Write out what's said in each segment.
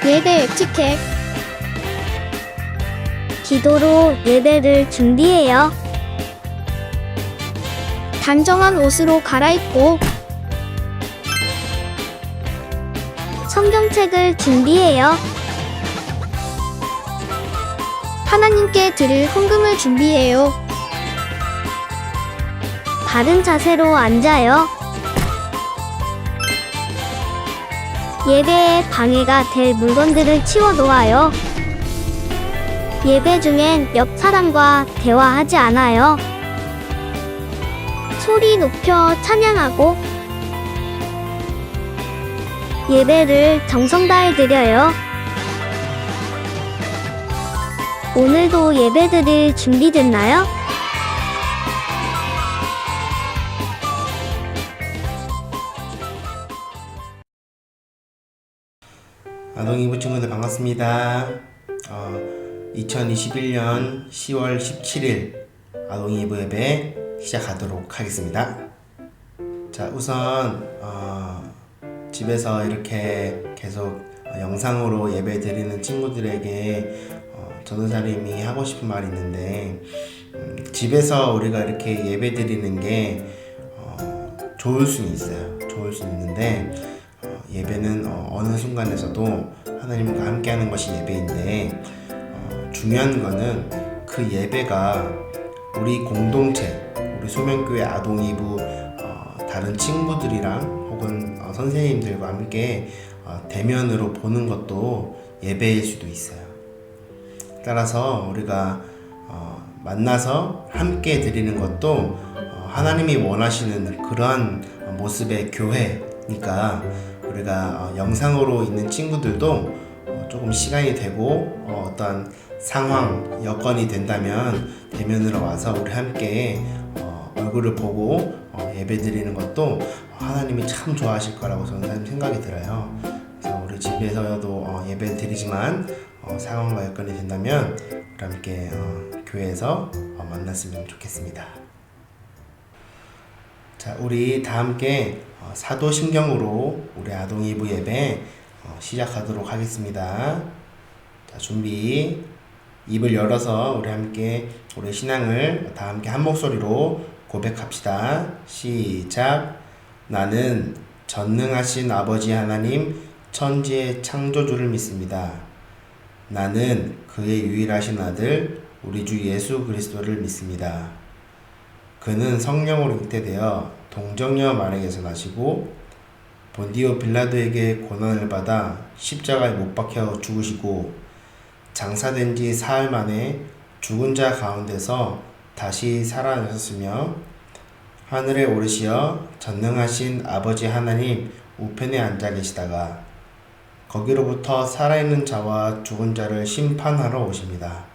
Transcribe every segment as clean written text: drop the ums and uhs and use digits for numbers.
예배 에티켓. 기도로 예배를 준비해요. 단정한 옷으로 갈아입고 성경책을 준비해요. 하나님께 드릴 헌금을 준비해요. 바른 자세로 앉아요. 예배에 방해가 될 물건들을 치워 놓아요. 예배 중엔 옆 사람과 대화하지 않아요. 소리 높여 찬양하고 예배를 정성 다해 드려요. 오늘도 예배 드릴 준비됐나요? 아동이부 친구들 반갑습니다. 2021년 10월 17일 아동이부 예배 시작하도록 하겠습니다. 자, 우선 집에서 이렇게 계속 영상으로 예배 드리는 친구들에게 전도사님이 하고 싶은 말이 있는데, 집에서 우리가 이렇게 예배 드리는 게 좋을 수는 있어요. 좋을 수는 있는데, 예배는 어느 순간에서도 하나님과 함께하는 것이 예배인데, 중요한 거는 그 예배가 우리 공동체, 우리 소명교회 아동이부 다른 친구들이랑 혹은 선생님들과 함께 대면으로 보는 것도 예배일 수도 있어요. 따라서 우리가 만나서 함께 드리는 것도 하나님이 원하시는 그러한 모습의 교회니까, 우리가 영상으로 있는 친구들도 조금 시간이 되고 어떤 상황, 여건이 된다면 대면으로 와서 우리 함께 얼굴을 보고 예배 드리는 것도 하나님이 참 좋아하실 거라고 저는 생각이 들어요. 그래서 우리 집에서도 예배 드리지만 상황과 여건이 된다면 우리 함께 교회에서 만났으면 좋겠습니다. 자, 우리 다 함께 사도신경으로 우리 아동이부 예배 시작하도록 하겠습니다. 자, 준비. 입을 열어서 우리 함께 우리 신앙을 다 함께 한 목소리로 고백합시다. 시작. 나는 전능하신 아버지 하나님 천지의 창조주를 믿습니다. 나는 그의 유일하신 아들 우리 주 예수 그리스도를 믿습니다. 그는 성령으로 잉태되어 동정녀 마리아에서 나시고 본디오 빌라도에게 고난을 받아 십자가에 못 박혀 죽으시고 장사된 지 사흘 만에 죽은 자 가운데서 다시 살아나셨으며 하늘에 오르시어 전능하신 아버지 하나님 우편에 앉아 계시다가 거기로부터 살아있는 자와 죽은 자를 심판하러 오십니다.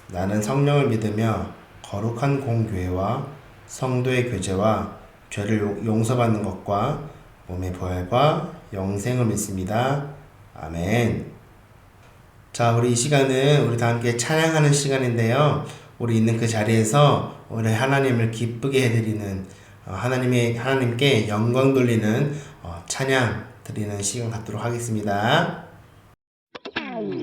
나는 성령을 믿으며 거룩한 공교회와 성도의 교제와 죄를 용서받는 것과 몸의 부활과 영생을 믿습니다. 아멘. 자, 우리 이 시간은 우리 다 함께 찬양하는 시간인데요. 우리 있는 그 자리에서 우리 하나님을 기쁘게 해드리는 하나님께 영광 돌리는 찬양 드리는 시간 갖도록 하겠습니다. 주님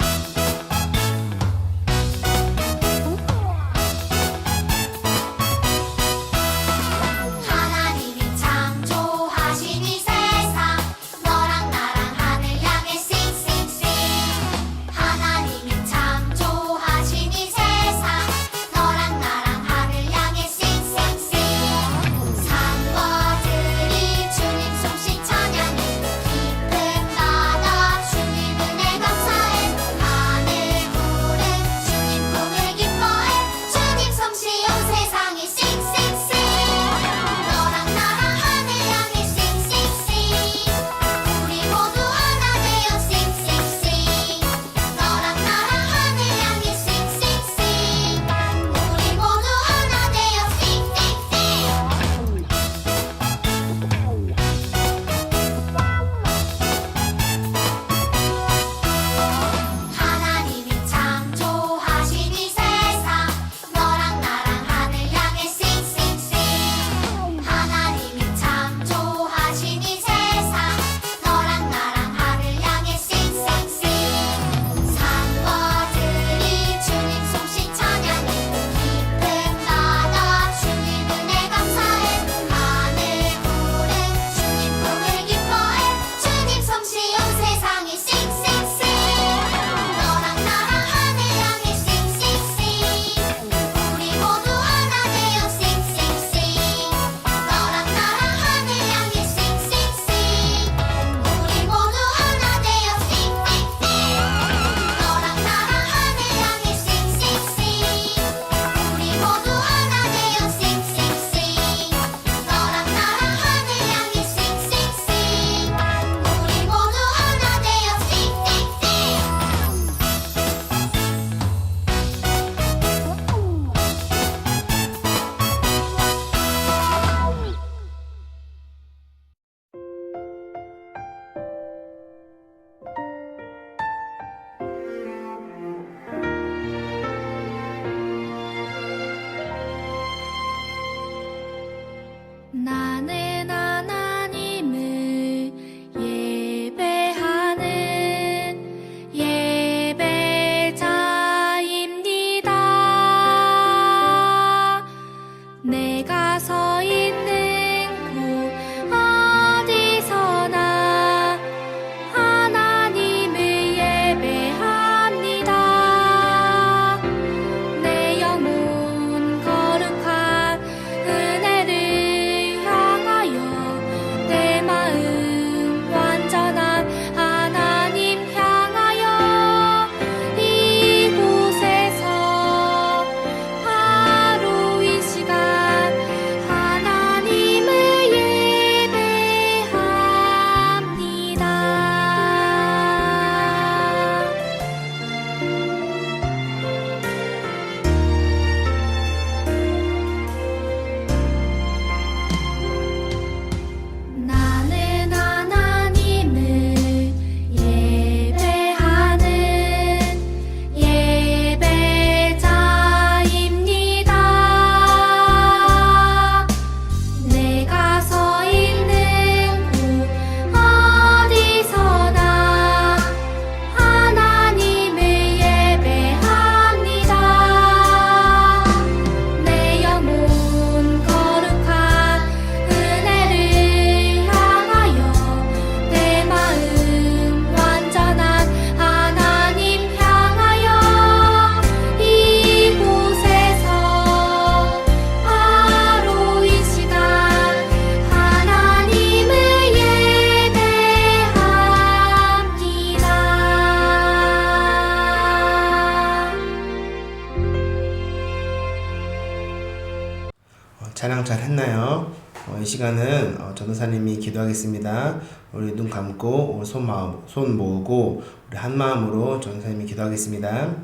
찬양 잘 했나요? 이 시간은 전도사님이 기도하겠습니다. 우리 눈 감고 손 모으고 우리 한 마음으로 전도사님이 기도하겠습니다.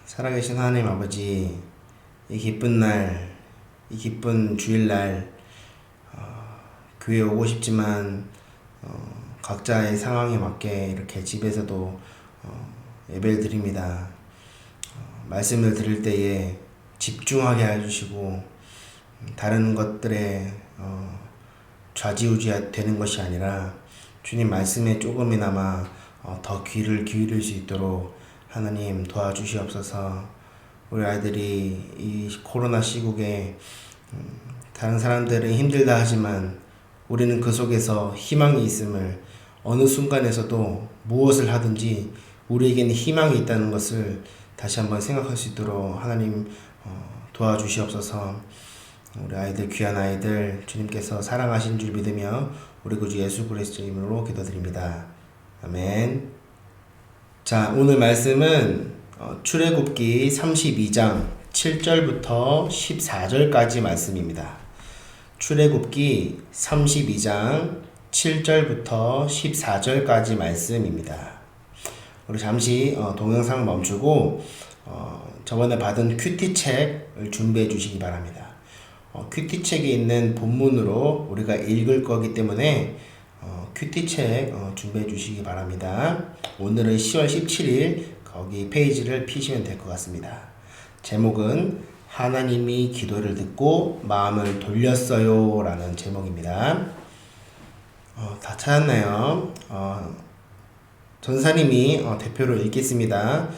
살아계신 하나님 아버지, 이 기쁜 날, 이 기쁜 주일날 교회에 오고 싶지만 각자의 상황에 맞게 이렇게 집에서도 예배를 드립니다. 말씀을 들을 때에 집중하게 해주시고 다른 것들에 좌지우지 되는 것이 아니라 주님 말씀에 조금이나마 더 귀를 기울일 수 있도록 하나님 도와주시옵소서. 우리 아이들이 이 코로나 시국에 다른 사람들은 힘들다 하지만 우리는 그 속에서 희망이 있음을, 어느 순간에서도 무엇을 하든지 우리에게는 희망이 있다는 것을 다시 한번 생각할 수 있도록 하나님 도와주시옵소서. 우리 아이들, 귀한 아이들 주님께서 사랑하신 줄 믿으며 우리 구주 예수 그리스도의 이름으로 기도드립니다. 아멘. 자, 오늘 말씀은 출애굽기 32장 7절부터 14절까지 말씀입니다. 출애굽기 32장 7절부터 14절까지 말씀입니다. 우리 잠시 동영상 멈추고 저번에 받은 큐티책을 준비해 주시기 바랍니다. 큐티책에 있는 본문으로 우리가 읽을 거기 때문에 큐티책 준비해 주시기 바랍니다. 오늘은 10월 17일 거기 페이지를 피시면 될 것 같습니다. 제목은 하나님이 기도를 듣고 마음을 돌렸어요 라는 제목입니다. 다 찾았나요? 전사님이 대표로 읽겠습니다.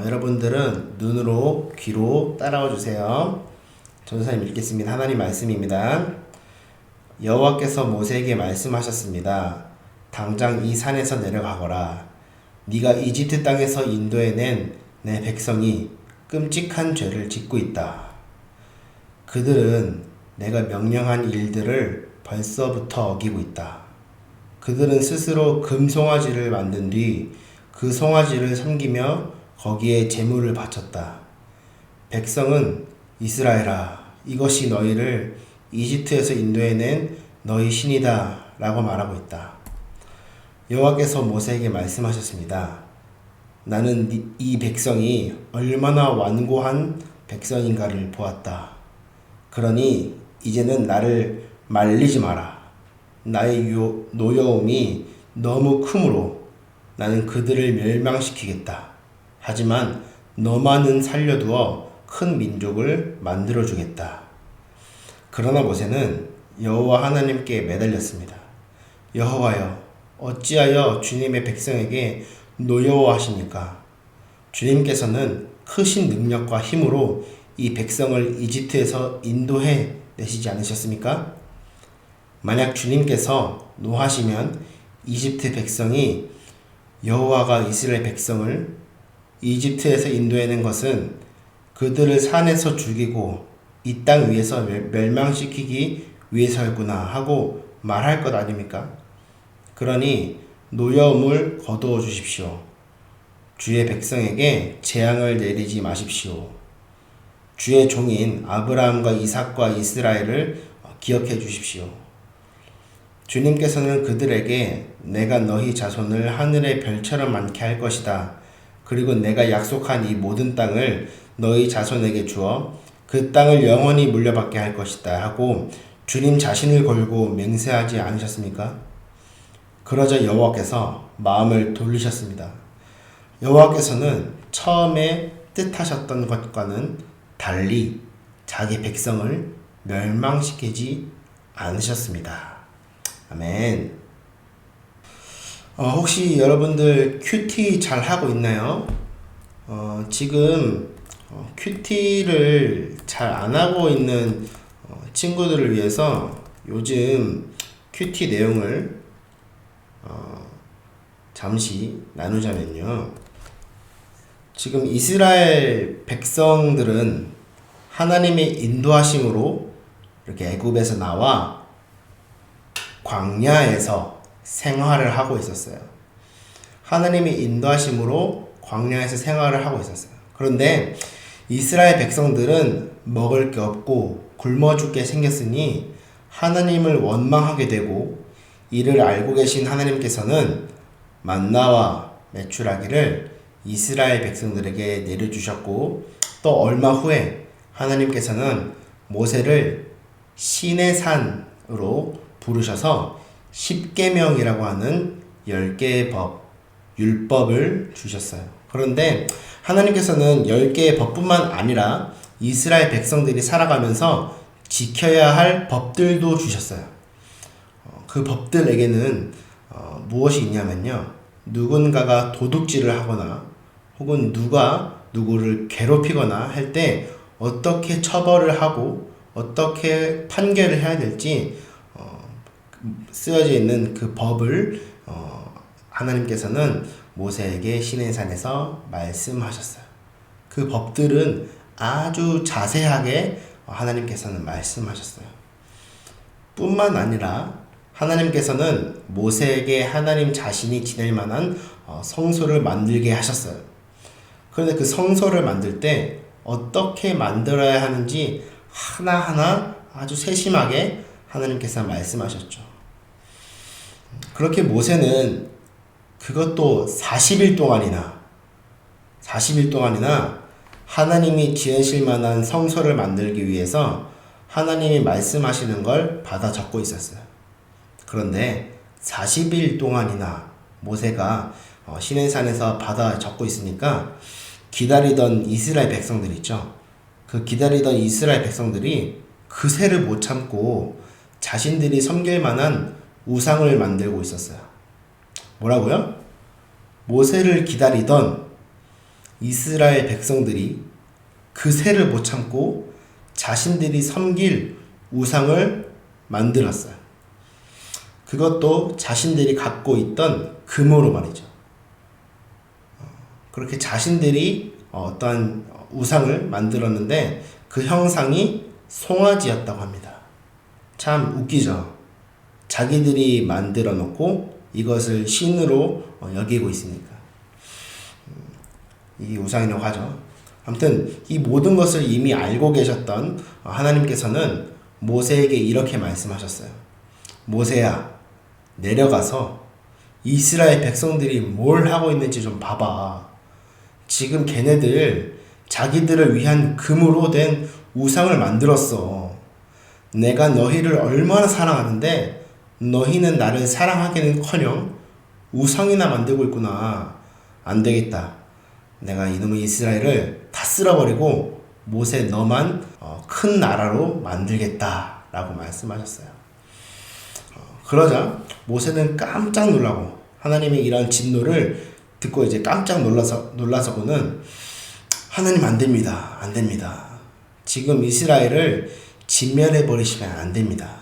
여러분들은 눈으로 귀로 따라와 주세요. 전사님 읽겠습니다. 하나님 말씀입니다. 여호와께서 모세에게 말씀하셨습니다. 당장 이 산에서 내려가거라. 네가 이집트 땅에서 인도해낸 내 백성이 끔찍한 죄를 짓고 있다. 그들은 내가 명령한 일들을 벌써부터 어기고 있다. 그들은 스스로 금송아지를 만든 뒤 그 송아지를 섬기며 거기에 제물을 바쳤다. 백성은 이스라엘아, 이것이 너희를 이집트에서 인도해낸 너희 신이다 라고 말하고 있다. 여호와께서 모세에게 말씀하셨습니다. 나는 이 백성이 얼마나 완고한 백성인가를 보았다. 그러니 이제는 나를 말리지 마라. 나의 노여움이 너무 크므로 나는 그들을 멸망시키겠다. 하지만 너만은 살려두어 큰 민족을 만들어주겠다. 그러나 모세는 여호와 하나님께 매달렸습니다. 여호와여, 어찌하여 주님의 백성에게 노여워하십니까? 주님께서는 크신 능력과 힘으로 이 백성을 이집트에서 인도해 내시지 않으셨습니까? 만약 주님께서 노하시면 이집트 백성이 여호와가 이스라엘 백성을 이집트에서 인도해낸 것은 그들을 산에서 죽이고 이 땅 위에서 멸망시키기 위해서였구나 하고 말할 것 아닙니까? 그러니 노여움을 거두어 주십시오. 주의 백성에게 재앙을 내리지 마십시오. 주의 종인 아브라함과 이삭과 이스라엘을 기억해 주십시오. 주님께서는 그들에게 내가 너희 자손을 하늘의 별처럼 많게 할 것이다. 그리고 내가 약속한 이 모든 땅을 너희 자손에게 주어 그 땅을 영원히 물려받게 할 것이다 하고 주님 자신을 걸고 맹세하지 않으셨습니까? 그러자 여호와께서 마음을 돌리셨습니다. 여호와께서는 처음에 뜻하셨던 것과는 달리 자기 백성을 멸망시키지 않으셨습니다. 아멘. 혹시 여러분들 큐티 잘 하고 있나요? 지금 큐티를 잘 안 하고 있는 친구들을 위해서 요즘 큐티 내용을 잠시 나누자면요. 지금 이스라엘 백성들은 하나님의 인도하심으로 이렇게 애굽에서 나와 광야에서 생활을 하고 있었어요. 하나님의 인도하심으로 광야에서 생활을 하고 있었어요. 그런데 이스라엘 백성들은 먹을 게 없고 굶어 죽게 생겼으니 하나님을 원망하게 되고, 이를 알고 계신 하나님께서는 만나와 메추라기를 이스라엘 백성들에게 내려주셨고, 또 얼마 후에 하나님께서는 모세를 신의 산으로 부르셔서 십계명이라고 하는 10개의 법, 율법을 주셨어요. 그런데 하나님께서는 10개의 법뿐만 아니라 이스라엘 백성들이 살아가면서 지켜야 할 법들도 주셨어요. 그 법들에게는 무엇이 있냐면요, 누군가가 도둑질을 하거나 혹은 누가 누구를 괴롭히거나 할 때 어떻게 처벌을 하고 어떻게 판결을 해야 될지 쓰여져 있는 그 법을 하나님께서는 모세에게 시내산에서 말씀하셨어요. 그 법들은 아주 자세하게 하나님께서는 말씀하셨어요. 뿐만 아니라 하나님께서는 모세에게 하나님 자신이 지낼 만한 성소를 만들게 하셨어요. 그런데 그 성소를 만들 때 어떻게 만들어야 하는지 하나하나 아주 세심하게 하나님께서 말씀하셨죠. 그렇게 모세는 그것도 40일 동안이나 하나님이 지으실 만한 성소를 만들기 위해서 하나님이 말씀하시는 걸 받아 적고 있었어요. 그런데 40일 동안이나 모세가 시내산에서 받아 적고 있으니까 기다리던 이스라엘 백성들 있죠. 그 기다리던 이스라엘 백성들이 그새를 못 참고 자신들이 섬길 만한 우상을 만들고 있었어요. 뭐라고요? 모세를 기다리던 이스라엘 백성들이 그새를 못 참고 자신들이 섬길 우상을 만들었어요. 그것도 자신들이 갖고 있던 금으로 말이죠. 그렇게 자신들이 어떠한 우상을 만들었는데 그 형상이 송아지였다고 합니다. 참 웃기죠. 자기들이 만들어 놓고 이것을 신으로 여기고 있으니까 이게 우상이라고 하죠. 아무튼 이 모든 것을 이미 알고 계셨던 하나님께서는 모세에게 이렇게 말씀하셨어요. 모세야, 내려가서 이스라엘 백성들이 뭘 하고 있는지 좀 봐봐. 지금 걔네들 자기들을 위한 금으로 된 우상을 만들었어. 내가 너희를 얼마나 사랑하는데 너희는 나를 사랑하기는커녕 우상이나 만들고 있구나. 안 되겠다. 내가 이놈의 이스라엘을 다 쓸어버리고 모세 너만 큰 나라로 만들겠다 라고 말씀하셨어요. 그러자 모세는 깜짝 놀라고, 하나님의 이런 진노를 듣고 이제 깜짝 놀라서고는 하나님 안 됩니다. 지금 이스라엘을 진멸해 버리시면 안 됩니다.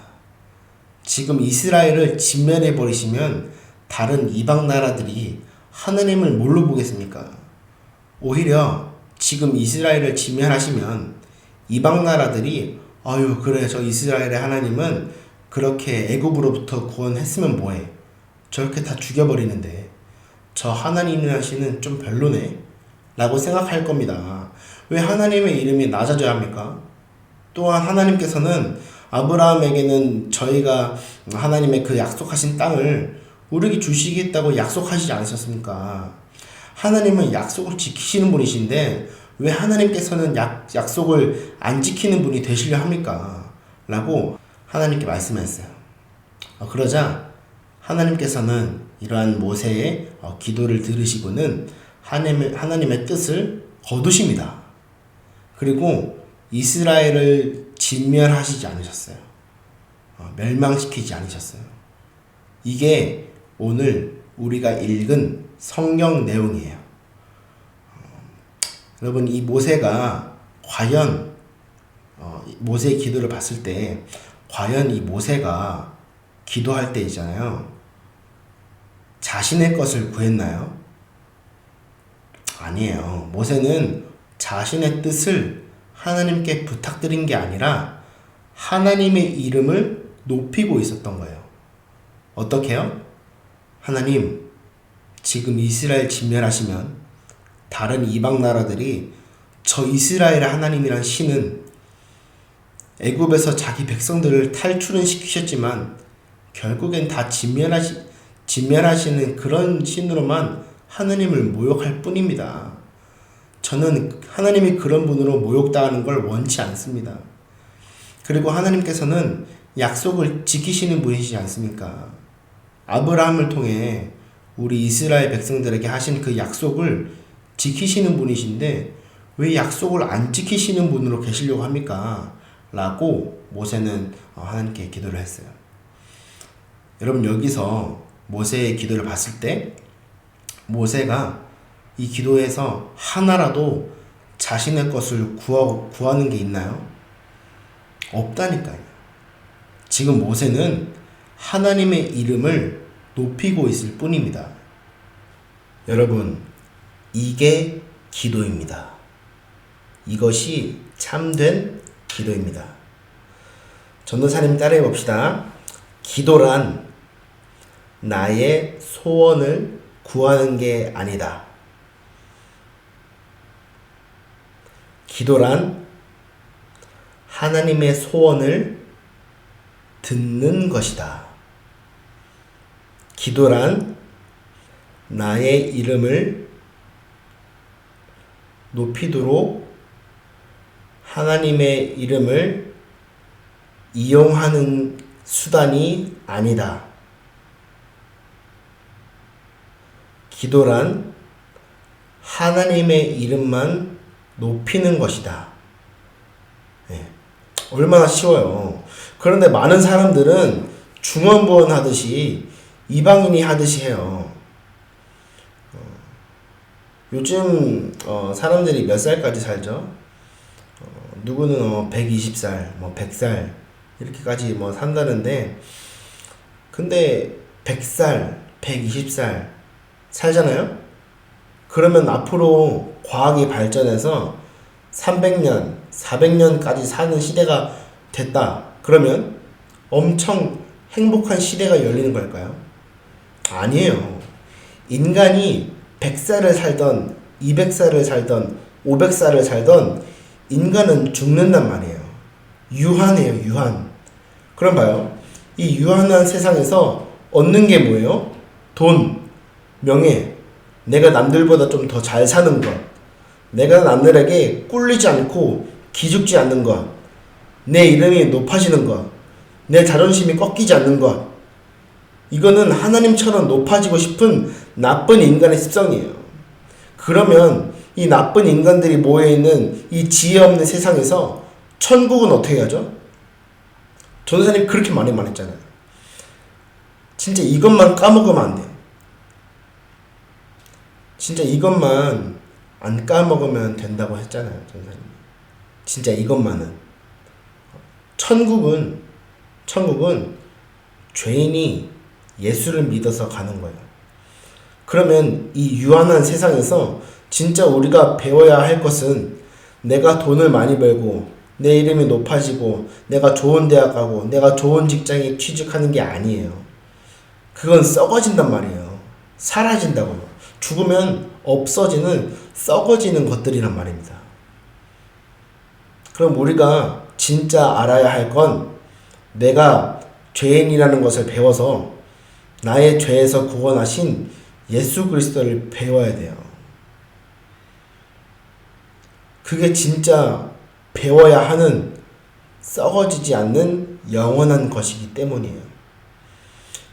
지금 이스라엘을 진멸해 버리시면 다른 이방 나라들이 하나님을 뭘로 보겠습니까? 오히려 지금 이스라엘을 진멸하시면 이방 나라들이 아유 그래 저 이스라엘의 하나님은 그렇게 애굽으로부터 구원했으면 뭐해, 저렇게 다 죽여버리는데 저 하나님이라는 신은 좀 별로네 라고 생각할 겁니다. 왜 하나님의 이름이 낮아져야 합니까? 또한 하나님께서는 아브라함에게는 저희가 하나님의 그 약속하신 땅을 우리에게 주시겠다고 약속하시지 않으셨습니까? 하나님은 약속을 지키시는 분이신데 왜 하나님께서는 약속을 안 지키는 분이 되시려 합니까? 라고 하나님께 말씀했어요. 그러자 하나님께서는 이러한 모세의 기도를 들으시고는 하나님의 뜻을 거두십니다. 그리고 이스라엘을 진멸하시지 않으셨어요. 멸망시키지 않으셨어요. 이게 오늘 우리가 읽은 성경 내용이에요. 여러분, 이 모세가 과연 모세의 기도를 봤을 때 과연 이 모세가 기도할 때 있잖아요. 자신의 것을 구했나요? 아니에요. 모세는 자신의 뜻을 하나님께 부탁드린 게 아니라 하나님의 이름을 높이고 있었던 거예요. 어떻게요? 하나님, 지금 이스라엘 진멸하시면 다른 이방 나라들이 저 이스라엘 하나님이란 신은 애굽에서 자기 백성들을 탈출은 시키셨지만 결국엔 다 진멸하시는 그런 신으로만 하나님을 모욕할 뿐입니다. 저는 하나님이 그런 분으로 모욕당하는 걸 원치 않습니다. 그리고 하나님께서는 약속을 지키시는 분이시지 않습니까? 아브라함을 통해 우리 이스라엘 백성들에게 하신 그 약속을 지키시는 분이신데 왜 약속을 안 지키시는 분으로 계시려고 합니까? 라고 모세는 하나님께 기도를 했어요. 여러분, 여기서 모세의 기도를 봤을 때 모세가 이 기도에서 하나라도 자신의 것을 구하는 게 있나요? 없다니까요. 지금 모세는 하나님의 이름을 높이고 있을 뿐입니다. 여러분, 이게 기도입니다. 이것이 참된 기도입니다. 전도사님 따라해 봅시다. 기도란 나의 소원을 구하는 게 아니다. 기도란 하나님의 소원을 듣는 것이다. 기도란 나의 이름을 높이도록 하나님의 이름을 이용하는 수단이 아니다. 기도란 하나님의 이름만 높이는 것이다. 네. 얼마나 쉬워요. 그런데 많은 사람들은 중언부언 하듯이 이방인이 하듯이 해요. 요즘 사람들이 몇 살까지 살죠? 누구는 120살, 100살 이렇게까지 산다는데, 근데 100살, 120살 살잖아요? 그러면 앞으로 과학이 발전해서 300년, 400년까지 사는 시대가 됐다. 그러면 엄청 행복한 시대가 열리는 걸까요? 아니에요. 인간이 100살을 살던 200살을 살던 500살을 살던 인간은 죽는단 말이에요. 유한해요, 유한. 그럼 봐요. 이 유한한 세상에서 얻는 게 뭐예요? 돈, 명예, 내가 남들보다 좀 더 잘 사는 것, 내가 남들에게 꿀리지 않고 기죽지 않는 것, 내 이름이 높아지는 것, 내 자존심이 꺾이지 않는 것, 이거는 하나님처럼 높아지고 싶은 나쁜 인간의 습성이에요. 그러면 이 나쁜 인간들이 모여있는 이 지혜 없는 세상에서 천국은 어떻게 하죠? 전도사님 그렇게 많이 말했잖아요. 진짜 이것만 까먹으면 안 돼요. 진짜 이것만 안 까먹으면 된다고 했잖아요, 전도사님. 진짜 이것만은. 천국은 죄인이 예수를 믿어서 가는 거예요. 그러면 이 유한한 세상에서 진짜 우리가 배워야 할 것은 내가 돈을 많이 벌고 내 이름이 높아지고 내가 좋은 대학 가고 내가 좋은 직장에 취직하는 게 아니에요. 그건 썩어진단 말이에요. 사라진다고요. 죽으면 없어지는, 썩어지는 것들이란 말입니다. 그럼 우리가 진짜 알아야 할 건 내가 죄인이라는 것을 배워서 나의 죄에서 구원하신 예수 그리스도를 배워야 돼요. 그게 진짜 배워야 하는 썩어지지 않는 영원한 것이기 때문이에요.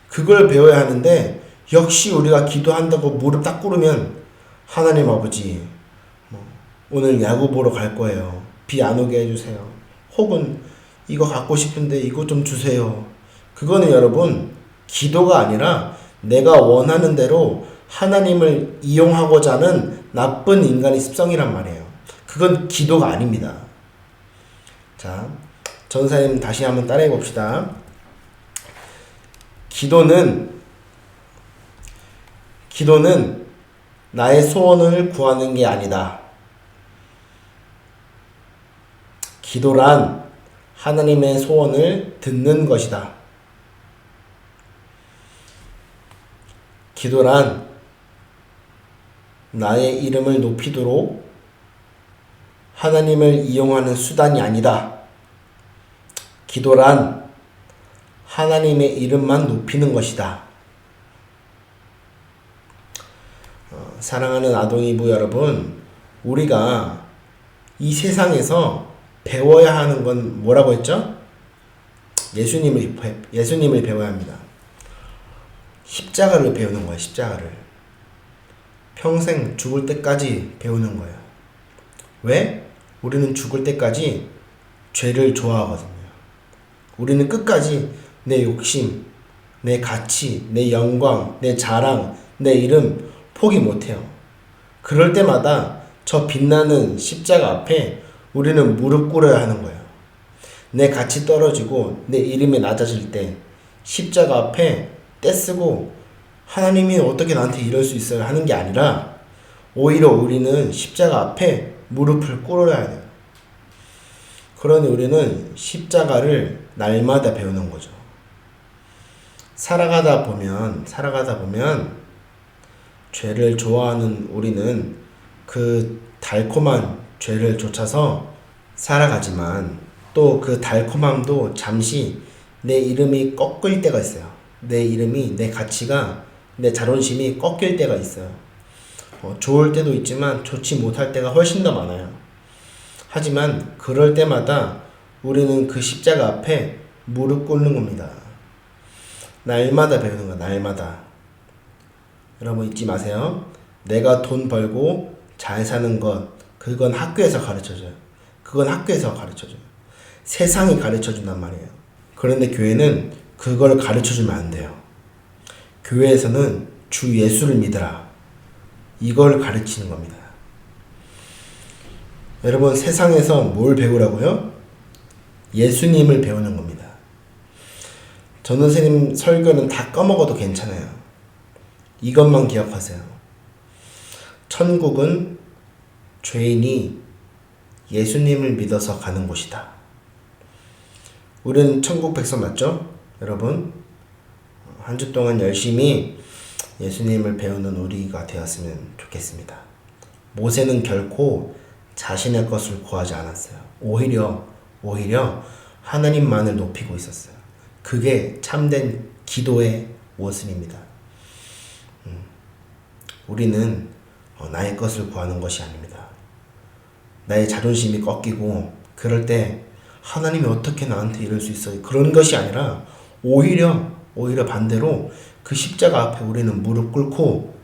그걸 배워야 하는데 역시 우리가 기도한다고 무릎 딱 꿇으면 하나님 아버지 오늘 야구 보러 갈 거예요. 비 안 오게 해주세요. 혹은 이거 갖고 싶은데 이거 좀 주세요. 그거는 여러분 기도가 아니라 내가 원하는 대로 하나님을 이용하고자 하는 나쁜 인간의 습성이란 말이에요. 그건 기도가 아닙니다. 자, 전사님 다시 한번 따라해 봅시다. 기도는 나의 소원을 구하는 게 아니다. 기도란 하나님의 소원을 듣는 것이다. 기도란 나의 이름을 높이도록 하나님을 이용하는 수단이 아니다. 기도란 하나님의 이름만 높이는 것이다. 사랑하는 아동이부 여러분, 우리가 이 세상에서 배워야 하는 건 뭐라고 했죠? 예수님을 배워야 합니다. 십자가를 배우는 거예요. 십자가를. 평생 죽을 때까지 배우는 거예요. 왜? 우리는 죽을 때까지 죄를 좋아하거든요. 우리는 끝까지 내 욕심, 내 가치, 내 영광, 내 자랑, 내 이름 포기 못해요. 그럴 때마다 저 빛나는 십자가 앞에 우리는 무릎 꿇어야 하는 거예요. 내 가치 떨어지고 내 이름이 낮아질 때 십자가 앞에 떼쓰고 하나님이 어떻게 나한테 이럴 수 있어요 하는 게 아니라 오히려 우리는 십자가 앞에 무릎을 꿇어야 돼요. 그러니 우리는 십자가를 날마다 배우는 거죠. 살아가다 보면 죄를 좋아하는 우리는 그 달콤한 죄를 쫓아서 살아가지만 또 그 달콤함도 잠시 내 이름이 꺾일 때가 있어요. 내 이름이, 내 가치가, 내 자존심이 꺾일 때가 있어요. 좋을 때도 있지만 좋지 못할 때가 훨씬 더 많아요. 하지만 그럴 때마다 우리는 그 십자가 앞에 무릎 꿇는 겁니다. 날마다 배우는 거야, 날마다. 여러분 잊지 마세요. 내가 돈 벌고 잘 사는 것, 그건 학교에서 가르쳐줘요. 세상이 가르쳐준단 말이에요. 그런데 교회는 그걸 가르쳐주면 안 돼요. 교회에서는 주 예수를 믿으라. 이걸 가르치는 겁니다. 여러분 세상에서 뭘 배우라고요? 예수님을 배우는 겁니다. 전 선생님 설교는 다 까먹어도 괜찮아요. 이것만 기억하세요. 천국은 죄인이 예수님을 믿어서 가는 곳이다. 우리는 천국 백성 맞죠? 여러분 한 주 동안 열심히 예수님을 배우는 우리가 되었으면 좋겠습니다. 모세는 결코 자신의 것을 구하지 않았어요. 오히려 하나님만을 높이고 있었어요. 그게 참된 기도의 모습입니다. 우리는 나의 것을 구하는 것이 아닙니다. 나의 자존심이 꺾이고 그럴 때 하나님이 어떻게 나한테 이럴 수 있어요? 그런 것이 아니라 오히려 반대로 그 십자가 앞에 우리는 무릎 꿇고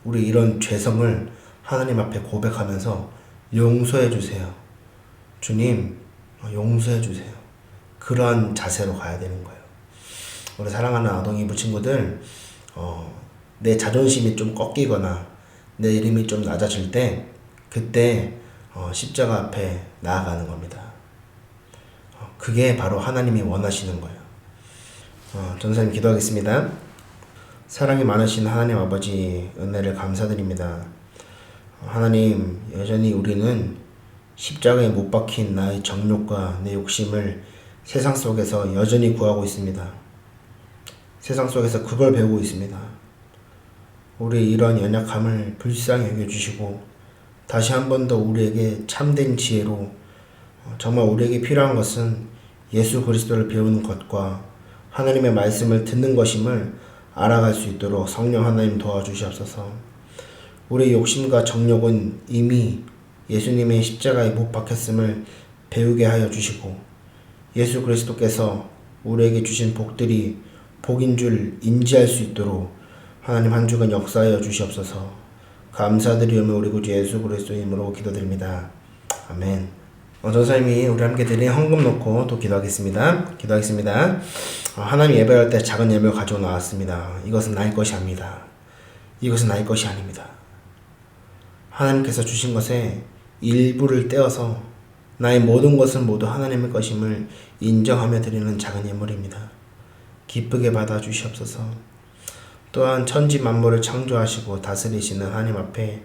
우리 이런 죄성을 하나님 앞에 고백하면서 용서해 주세요. 주님 용서해 주세요. 그러한 자세로 가야 되는 거예요. 우리 사랑하는 아동이부 친구들, 내 자존심이 좀 꺾이거나 내 이름이 좀 낮아질 때 그때 십자가 앞에 나아가는 겁니다. 그게 바로 하나님이 원하시는 거예요. 전사님 기도하겠습니다. 사랑이 많으신 하나님 아버지 은혜를 감사드립니다. 하나님 여전히 우리는 십자가에 못 박힌 나의 정욕과 내 욕심을 세상 속에서 여전히 구하고 있습니다. 세상 속에서 그걸 배우고 있습니다. 우리 이러한 연약함을 불쌍히 여겨주시고 다시 한 번 더 우리에게 참된 지혜로 정말 우리에게 필요한 것은 예수 그리스도를 배우는 것과 하나님의 말씀을 듣는 것임을 알아갈 수 있도록 성령 하나님 도와주시옵소서. 우리의 욕심과 정욕은 이미 예수님의 십자가에 못 박혔음을 배우게 하여 주시고 예수 그리스도께서 우리에게 주신 복들이 복인 줄 인지할 수 있도록 하나님 한 주간 역사하여 주시옵소서. 감사드리오며 우리 구주 예수 그리스도의 이름으로 기도드립니다. 아멘. 전사님이 우리 함께 드린 헌금 놓고 또 기도하겠습니다. 하나님 예배할 때 작은 예배를 가지고 나왔습니다. 이것은 나의 것이 아닙니다. 하나님께서 주신 것에 일부를 떼어서 나의 모든 것은 모두 하나님의 것임을 인정하며 드리는 작은 예물입니다. 기쁘게 받아 주시옵소서. 또한 천지 만물을 창조하시고 다스리시는 하나님 앞에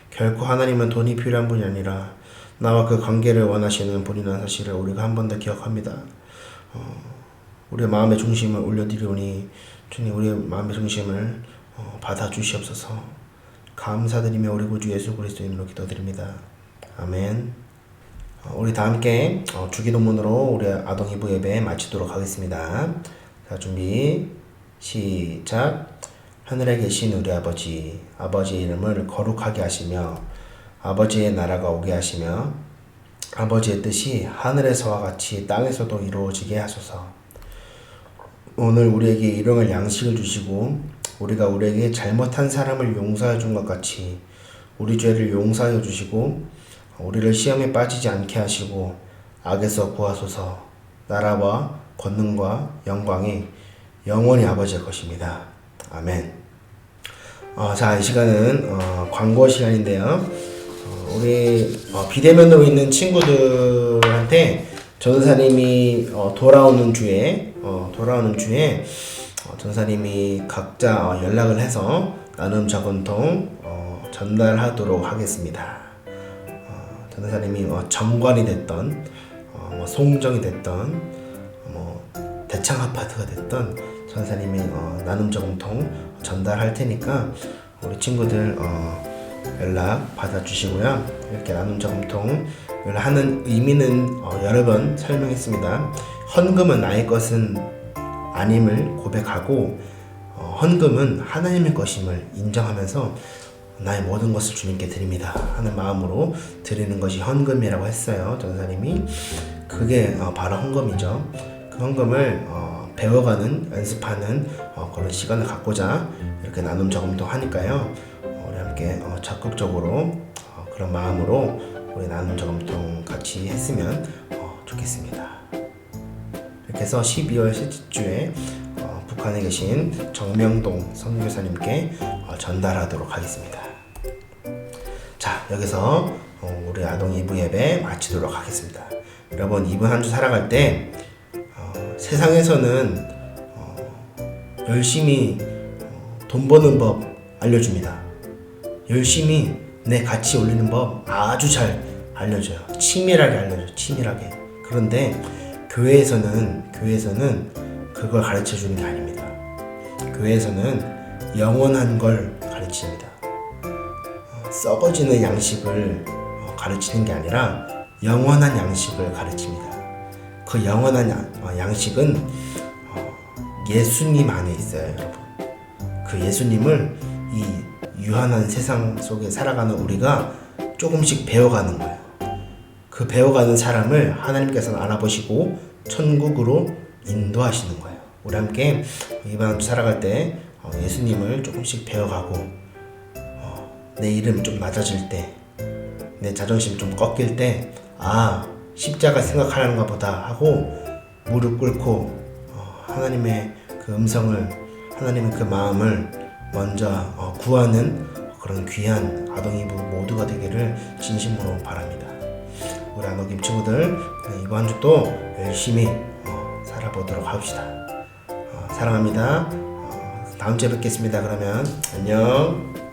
결코 하나님은 돈이 필요한 분이 아니라 나와 그 관계를 원하시는 분이라는 사실을 우리가 한 번 더 기억합니다. 우리의 마음의 중심을 올려드리오니 주님 우리의 마음의 중심을 받아주시옵소서. 감사드리며 우리 구주 예수 그리스도 이름으로 기도드립니다. 아멘. 우리 다 함께 주기도문으로 우리 아동 이브 예배 마치도록 하겠습니다. 자, 준비 시작. 하늘에 계신 우리 아버지, 아버지의 이름을 거룩하게 하시며 아버지의 나라가 오게 하시며 아버지의 뜻이 하늘에서와 같이 땅에서도 이루어지게 하소서. 오늘 우리에게 일용할 양식을 주시고 우리가 우리에게 잘못한 사람을 용서해 준 것 같이 우리 죄를 용서하여 주시고 우리를 시험에 빠지지 않게 하시고 악에서 구하소서. 나라와 권능과 영광이 영원히 아버지의 것입니다. 아멘. 자, 이 시간은 광고 시간인데요. 우리 비대면으로 있는 친구들한테 전사님이 돌아오는 주에 전사님이 각자 연락을 해서 나눔 저금통 전달하도록 하겠습니다. 전사님이 정관이 됐던 송정이 됐던 대창 아파트가 됐던 전사님이 나눔 저금통 전달할 테니까 우리 친구들 연락 받아주시고요. 이렇게 나눔 저금통을 하는 의미는 여러 번 설명했습니다. 헌금은 나의 것은 아님을 고백하고 헌금은 하나님의 것임을 인정하면서 나의 모든 것을 주님께 드립니다 하는 마음으로 드리는 것이 헌금이라고 했어요. 전사님이. 그게 바로 헌금이죠. 그 헌금을 배워가는, 연습하는 그런 시간을 갖고자 이렇게 나눔 저금통 하니까요. 우리 함께 적극적으로 그런 마음으로 우리 나눔 저금통 같이 했으면 좋겠습니다. 이렇게 해서 12월 셋째 주에 북한에 계신 정명동 선교사님께 전달하도록 하겠습니다. 자, 여기서 우리 아동 2부 예배 마치도록 하겠습니다. 여러분, 이번 한 주 살아갈 때 세상에서는 열심히 돈 버는 법 알려줍니다. 열심히 내 가치 올리는 법 아주 잘 알려줘요. 치밀하게 알려줘요. 치밀하게. 그런데 교회에서는 그걸 가르쳐 주는 게 아닙니다. 교회에서는 영원한 걸 가르칩니다. 썩어지는 양식을 가르치는 게 아니라 영원한 양식을 가르칩니다. 그 영원한 양식은 예수님 안에 있어요, 여러분. 그 예수님을 이 유한한 세상 속에 살아가는 우리가 조금씩 배워가는 거예요. 그 배워가는 사람을 하나님께서는 알아보시고 천국으로 인도하시는 거예요. 우리 함께 이번 한 주 살아갈 때 예수님을 조금씩 배워가고 내 이름 좀 낮아질 때, 내 자존심 좀 꺾일 때, 십자가 생각하는가 보다 하고 무릎 꿇고 하나님의 그 음성을, 하나님의 그 마음을 먼저 구하는 그런 귀한 아동 이브 모두가 되기를 진심으로 바랍니다. 우리 아동김 친구들, 이번 한 주도 열심히 살아보도록 합시다. 사랑합니다. 다음 주에 뵙겠습니다. 그러면 안녕.